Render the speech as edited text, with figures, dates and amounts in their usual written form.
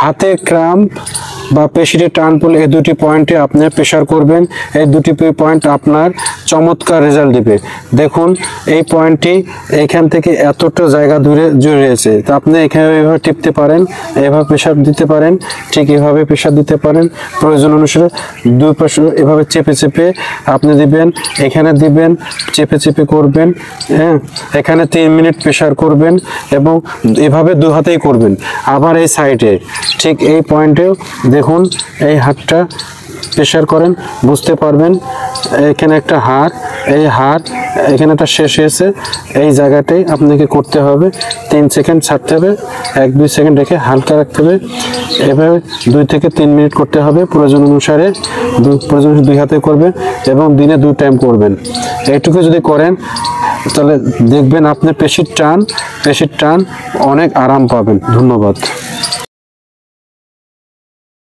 হাতে ক্রাম্প বা পেশিতে টান পড়লে এই দুটি পয়েন্টে আপনি প্রেসার করবেন। এই দুটি পয়েন্ট আপনার চমৎকার রেজাল্ট দিবে। দেখুন এই পয়েন্টটি এখান থেকে এতটা জায়গা দূরে জুড়ে রয়েছে, তো আপনি এখানে এভাবে টিপতে পারেন, এভাবে প্রেসার দিতে পারেন, ঠিক এভাবে প্রেসার দিতে পারেন। প্রয়োজন অনুসারে দুই পাশে এভাবে চেপে চেপে আপনি দিবেন, এখানে দিবেন, চেপে চেপে করবেন। হ্যাঁ, এখানে 3 মিনিট প্রেসার করবেন এবং এভাবে দু হাতেই করবেন। আবার এই সাইডে ঠিক এই পয়েন্টেও দেখুন এই হাতটা প্রেসার করেন, বুঝতে পারবেন এখানে একটা হাড়, এই হাড় এখানে একটা শেষ হয়েছে, এই জায়গাটাই আপনাকে করতে হবে। 3 সেকেন্ড ছাড়তে হবে, 1-2 সেকেন্ড রেখে হালকা রাখতে হবে। এভাবে 2 থেকে 3 মিনিট করতে হবে। প্রয়োজন অনুসারে দুই হাতে করবেন এবং দিনে 2 টাইম করবেন। এইটুকু যদি করেন তাহলে দেখবেন আপনি পেশির টান অনেক আরাম পাবেন। ধন্যবাদ।